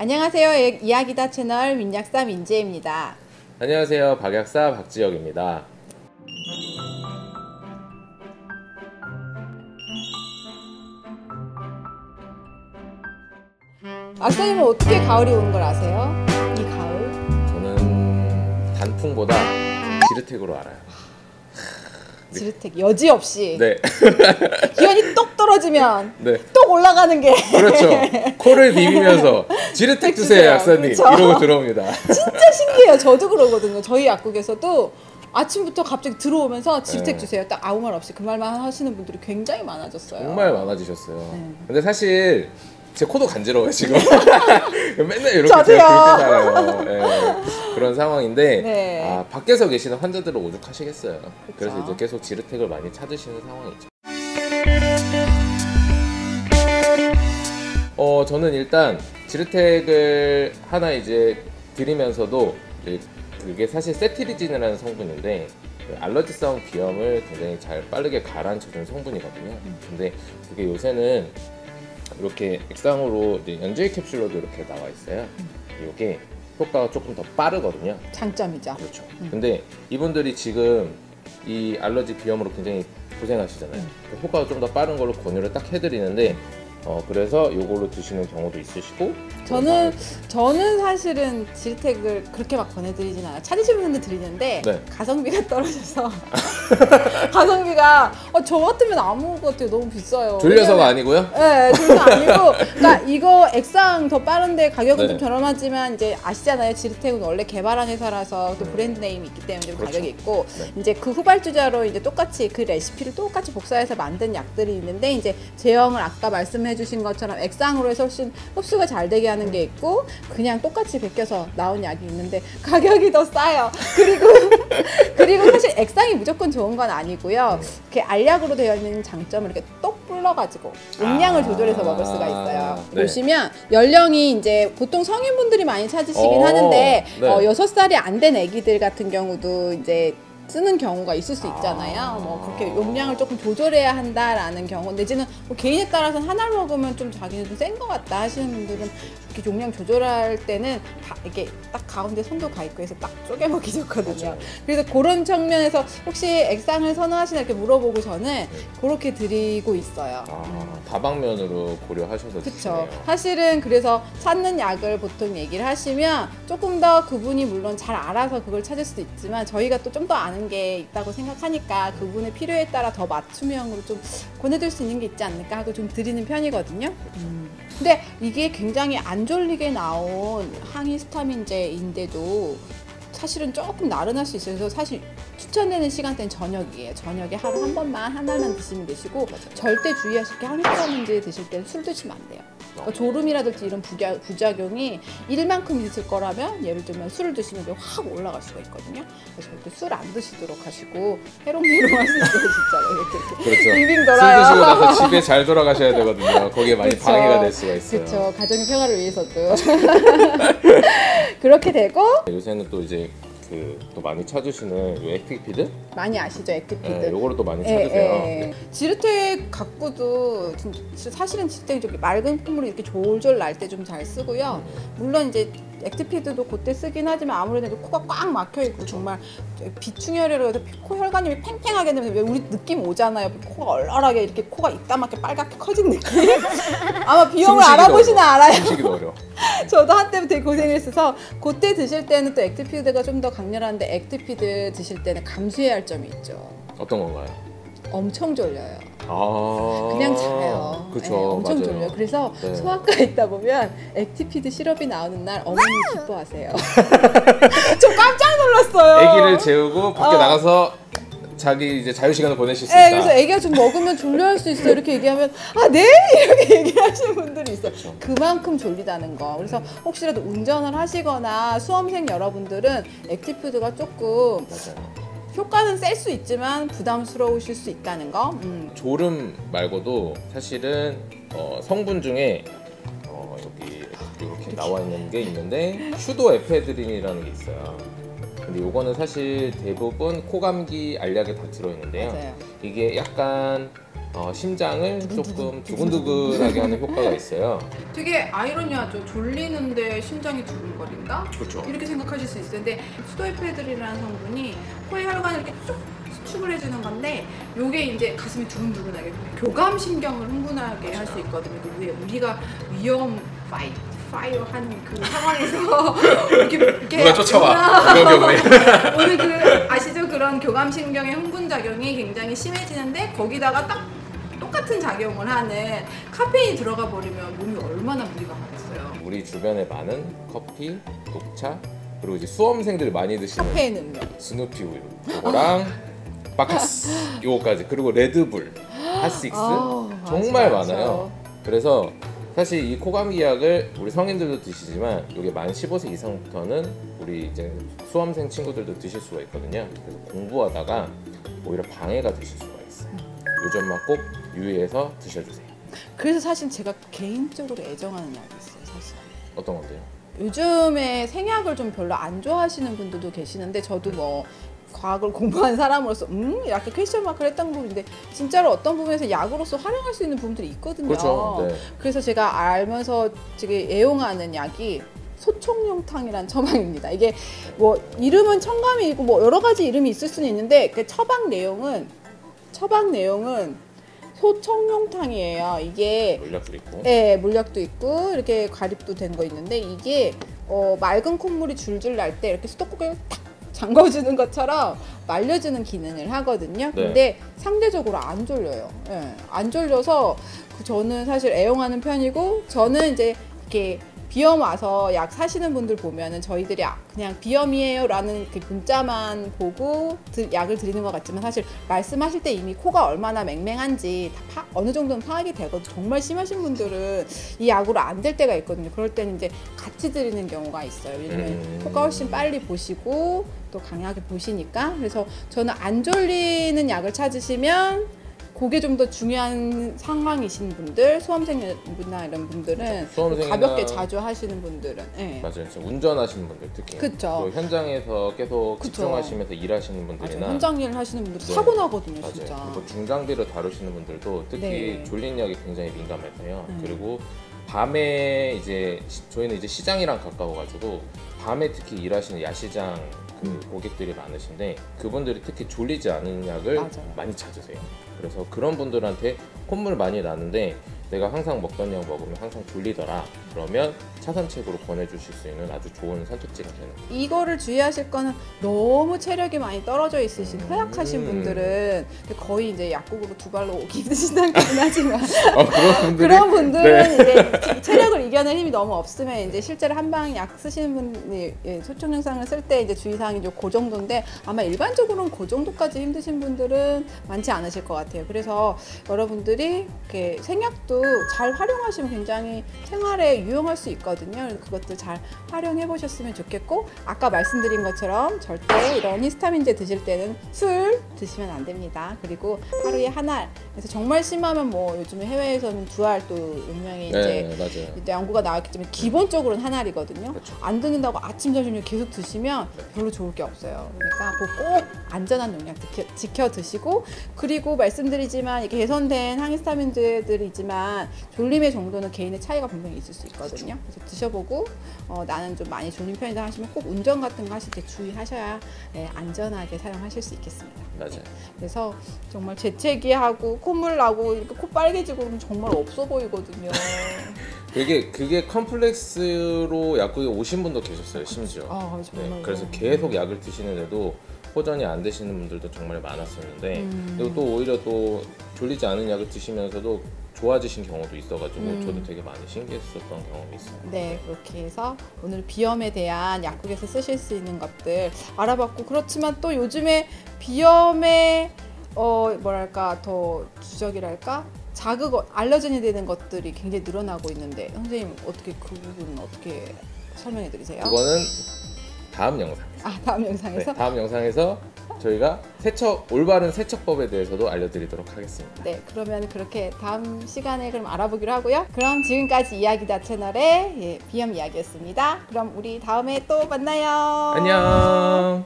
안녕하세요. 이야기다 채널 민약사 민지혜입니다. 안녕하세요. 박약사 박지혁입니다. 악사님은 어떻게 가을이 오는 걸 아세요? 이 가을? 저는 단풍보다 지르텍으로 알아요. 지르텍 여지없이 네. 기온이 똑 떨어지면 네. 똑 올라가는 게 그렇죠. 코를 비비면서 지르텍 주세요 약사님. 그렇죠. 이러고 들어옵니다. 진짜 신기해요. 저도 그러거든요. 저희 약국에서도 아침부터 갑자기 들어오면서 지르텍 주세요. 딱 아무 말 없이 그 말만 하시는 분들이 굉장히 많아졌어요. 정말 많아지셨어요. 네. 근데 사실 제 코도 간지러워요 지금. 맨날 이렇게 저도요. 제가 그렇게 살아요. 네. 그런 상황인데 네. 밖에서 계시는 환자들은 오죽하시겠어요. 그쵸. 그래서 이제 계속 지르텍을 많이 찾으시는 상황이죠. 저는 일단 지르텍을 하나 이제 드리면서도 그게 사실 세티리진이라는 성분인데 알러지성 비염을 굉장히 잘 빠르게 가라앉혀주는 성분이거든요. 근데 그게 요새는 이렇게 액상으로 이제 연질 캡슐로도 이렇게 나와 있어요. 이게 효과가 조금 더 빠르거든요. 장점이죠. 그렇죠. 근데 이분들이 지금 이 알러지 비염으로 굉장히 고생하시잖아요. 효과가 좀 더 빠른 걸로 권유를 딱 해드리는데 그래서 요걸로 드시는 경우도 있으시고 저는 사실은 지르텍을 그렇게 막 권해드리진 않아요. 찾으시는 분들 드리는데 네. 가성비가 떨어져서 가성비가 저 같으면 안 먹을 것 같아요. 너무 비싸요. 졸려서가 아니고요? 네, 졸려서 아니고 그러니까 이거 액상 더 빠른데 가격은 네. 좀 저렴하지만 이제 아시잖아요. 지르텍은 원래 개발한 회사라서 또 브랜드 네임이 있기 때문에 좀 그렇죠. 가격이 있고 네. 이제 그 후발주자로 이제 똑같이 그 레시피를 똑같이 복사해서 만든 약들이 있는데 이제 제형을 아까 말씀해주신 것처럼 액상으로 해서 훨씬 흡수가 잘 되게 하는 게 있고 그냥 똑같이 베껴서 나온 약이 있는데 가격이 더 싸요. 그리고 사실 액상이 무조건 좋은 건 아니고요. 이렇게 알약으로 되어 있는 장점을 이렇게 똑 불러가지고 용량을 조절해서 먹을 수가 있어요. 네. 보시면 연령이 이제 보통 성인분들이 많이 찾으시긴 하는데 네. 6살이 안 된 아기들 같은 경우도 이제 쓰는 경우가 있을 수 있잖아요. 뭐 그렇게 용량을 조금 조절해야 한다라는 경우 내지는 뭐 개인에 따라서는 하나를 먹으면 좀 자기는 좀 센 것 같다 하시는 분들은 이렇게 용량 조절할 때는 이렇게 딱 가운데 손도 가 있고 해서 딱 쪼개 먹기 좋거든요. 맞아요. 그래서 그런 측면에서 혹시 액상을 선호하시나 이렇게 물어보고 저는 그렇게 드리고 있어요. 다방면으로 고려하셔서 그쵸. 드시네요. 사실은 그래서 찾는 약을 보통 얘기를 하시면 조금 더 그분이 물론 잘 알아서 그걸 찾을 수도 있지만 저희가 또 좀 더 아는 게 있다고 생각하니까 그분의 필요에 따라 더 맞춤형으로 좀 권해드릴 수 있는 게 있지 않을까 하고 좀 드리는 편이거든요. 근데 이게 굉장히 안 졸리게 나온 항히스타민제인데도 사실은 조금 나른할 수 있어요. 그래서 사실 추천되는 시간대는 저녁이에요. 저녁에 하루 한 번만 하나만 드시면 되시고 절대 주의하실 게 항히스타민제 드실 때는 술 드시면 안 돼요. 그러니까 졸음이라든지 이런 부작용이 1만큼 있을 거라면 예를 들면 술을 드시면 확 올라갈 수가 있거든요. 그래서 절대 술 안 드시도록 하시고 해롱해롱 하실 때 진짜 이렇게 그렇죠. 빙빙 술 돌아요. 드시고 나서 집에 잘 돌아가셔야 되거든요. 거기에 많이 그쵸. 방해가 될 수가 있어요. 그렇죠. 가정의 평화를 위해서도 그렇게 되고 요새는 또 이제 또 많이 찾으시는 요 액티피드? 많이 아시죠? 액티피드. 네, 요거를 또 많이 예, 찾으세요. 예. 네. 지르텍 갖고도 사실은 지르텍이 좀 맑은 콧물이 이렇게 졸졸 날 때 좀 잘 쓰고요. 물론 이제 액티피드도 그때 쓰긴 하지만 아무래도 코가 꽉 막혀 있고 정말 비충혈이라고 해서 코 혈관염이 팽팽하게 되면 왜 우리 느낌 오잖아요. 코가 얼얼하게 이렇게 코가 이따맣게 빨갛게 커진 느낌. 아마 비용을 알아보시면 알아요. 숨쉬기도 어려워. 저도 한때 되게 고생했어서 그때 드실 때는 또 액티피드가 좀 더 강렬한데 액티피드 드실 때는 감수해야 할 점이 있죠. 어떤 건가요? 엄청 졸려요. 그냥 자요. 그쵸. 네, 엄청 맞아요. 졸려요. 그래서 네. 소아과 있다 보면 액티피드 시럽이 나오는 날 어머니 기뻐하세요. 저 깜짝 놀랐어요. 아기를 재우고 밖에 나가서 자기 이제 자유 시간을 보내실 수 네, 있다. 그래서 애기가 좀 먹으면 졸려할 수 있어 이렇게 얘기하면 네 이렇게 얘기하시는 분들이 있어요. 그렇죠. 그만큼 졸리다는 거. 그래서 혹시라도 운전을 하시거나 수험생 여러분들은 액티푸드가 조금 맞아요. 효과는 셀 수 있지만 부담스러우실 수 있다는 거. 졸음 말고도 사실은 성분 중에 여기 이렇게 나와 있는 게 있는데 슈도에페드린이라는 게 있어요. 근데 요거는 사실 대부분 코감기 알약에 다 들어있는데요. 맞아요. 이게 약간 심장을 조금 두근두근하게 하는 효과가 있어요. 되게 아이러니하죠. 졸리는데 심장이 두근거린다? 그렇죠. 이렇게 생각하실 수 있어요. 근데 수도에페드린이라는 성분이 코의 혈관을 이렇게 쭉 수축을 해주는 건데 요게 이제 가슴이 두근두근하게 교감신경을 흥분하게 할 수 있거든요. 왜 우리가 위험 파이어 하는 그 상황에서 이렇게 누가 쫓아와 이런 경우에 오늘 그 아시죠? 그런 교감신경의 흥분 작용이 굉장히 심해지는데 거기다가 딱 똑같은 작용을 하는 카페인이 들어가 버리면 몸이 얼마나 무리가 가겠어요. 우리 주변에 많은 커피, 녹차, 그리고 이제 수험생들이 많이 드시는 카페인 음료, 스누피 우유 이거랑 바카스 이거까지, 그리고 레드불, 핫식스 정말 맞아. 많아요. 그래서 사실 이 코감기 약을 우리 성인들도 드시지만 이게 만 15세 이상부터는 우리 이제 수험생 친구들도 드실 수가 있거든요. 그래서 공부하다가 오히려 방해가 되실 수가 있어요. 요 점만 꼭 유의해서 드셔주세요. 그래서 사실 제가 개인적으로 애정하는 약이 있어요. 사실 어떤 건데요? 요즘에 생약을 좀 별로 안 좋아하시는 분들도 계시는데 저도 뭐 과학을 공부한 사람으로서 약간 퀘스천 마크를 했던 부분인데 진짜로 어떤 부분에서 약으로서 활용할 수 있는 부분들이 있거든요. 그렇죠. 네. 그래서 제가 알면서 되게 애용하는 약이 소총용탕이란 처방입니다. 이게 뭐 이름은 청감이 있고 뭐 여러 가지 이름이 있을 수는 있는데 그 처방 내용은 소총용탕이에요. 이게 물약도 있고. 네, 물약도 있고 이렇게 가립도 된 거 있는데 이게 맑은 콧물이 줄줄 날 때 이렇게 수도꼭지를 탁 잠궈주는 것처럼 말려주는 기능을 하거든요. 네. 근데 상대적으로 안 졸려요. 네, 안 졸려서 저는 사실 애용하는 편이고 저는 이제 이렇게 비염 와서 약 사시는 분들 보면은 저희들이 그냥 비염이에요 라는 그 문자만 보고 약을 드리는 것 같지만 사실 말씀하실 때 이미 코가 얼마나 맹맹한지 다 어느 정도는 파악이 되거든요. 정말 심하신 분들은 이 약으로 안 될 때가 있거든요. 그럴 때는 이제 같이 드리는 경우가 있어요. 왜냐면 코가 훨씬 빨리 보시고 또 강하게 보시니까. 그래서 저는 안 졸리는 약을 찾으시면 그게 좀 더 중요한 상황이신 분들, 수험생이나 이런 분들은 수험생이나 가볍게 자주 하시는 분들은 네. 맞아요. 운전하시는 분들 특히 그쵸. 또 현장에서 계속 그쵸. 집중하시면서 일하시는 맞아요. 분들이나 현장 일 하시는 분들 네. 사고 나거든요, 맞아요. 진짜. 그리고 중장비를 다루시는 분들도 특히 네. 졸린 약이 굉장히 민감해서요. 그리고 밤에 이제 저희는 이제 시장이랑 가까워가지고 밤에 특히 일하시는 야시장 그 고객들이 많으신데 그분들이 특히 졸리지 않은 약을 맞아요. 많이 찾으세요. 그래서 그런 분들한테 콧물 많이 나는데 내가 항상 먹던 약 먹으면 항상 졸리더라. 그러면 차선책으로 권해주실 수 있는 아주 좋은 선택지가 되는 거예요. 이거를 주의하실 거는 너무 체력이 많이 떨어져 있으신 허약하신 분들은 거의 이제 약국으로 두 발로 오기 힘드시다긴 하지만 그런 분들은 네. 이제 체력을 이겨낼 힘이 너무 없으면 이제 실제로 한방 약 쓰시는 분이 소총 영상을 쓸 때 이제 주의사항이 그 정도인데 아마 일반적으로는 그 정도까지 힘드신 분들은 많지 않으실 것 같아요. 그래서 여러분들이 이렇게 생약도 잘 활용하시면 굉장히 생활에 유용할 수 있거든요. 그래서 그것도 잘 활용해 보셨으면 좋겠고 아까 말씀드린 것처럼 절대 이런 히스타민제 드실 때는 술 드시면 안 됩니다. 그리고 하루에 한 알. 그래서 정말 심하면 뭐 요즘에 해외에서는 두 알 또 분명히 네, 이제 맞아요. 연구가 나왔기 때문에 기본적으로는 한 알이거든요. 그렇죠. 안 듣는다고 아침 점심 계속 드시면 별로 좋을 게 없어요. 그러니까 꼭 안전한 용량 지켜 드시고 그리고 말씀드리지만 이게 개선된 항히스타민제들이지만 졸림의 정도는 개인의 차이가 분명히 있을 수 있거든요. 그래서 드셔보고 나는 좀 많이 졸린 편이다 하시면 꼭 운전 같은 거 하실 때 주의하셔야 안전하게 사용하실 수 있겠습니다. 맞아요. 그래서 정말 재채기하고 콧물 나고 이렇게 코 빨개지고 그러면 정말 없어 보이거든요. 그게 컴플렉스로 약국에 오신 분도 계셨어요, 심지어. 정말요. 그래서 계속 약을 드시는데도 호전이 안 되시는 분들도 정말 많았었는데 그리고 또 오히려 또 졸리지 않은 약을 드시면서도 좋아지신 경우도 있어가지고 저도 되게 많이 신기했었던 경험이 있어요. 네, 그렇게 해서 오늘 비염에 대한 약국에서 쓰실 수 있는 것들 알아봤고 그렇지만 또 요즘에 비염에 뭐랄까 더 주적이랄까 자극 알러진이 되는 것들이 굉장히 늘어나고 있는데 선생님 어떻게 그 부분은 어떻게 설명해 드리세요? 그거는 다음 영상. 다음 영상에서? 네, 다음 영상에서 저희가 올바른 세척법에 대해서도 알려드리도록 하겠습니다. 네, 그러면 그렇게 다음 시간에 그럼 알아보기로 하고요. 그럼 지금까지 이야기다 채널의 비염 이야기였습니다. 그럼 우리 다음에 또 만나요. 안녕.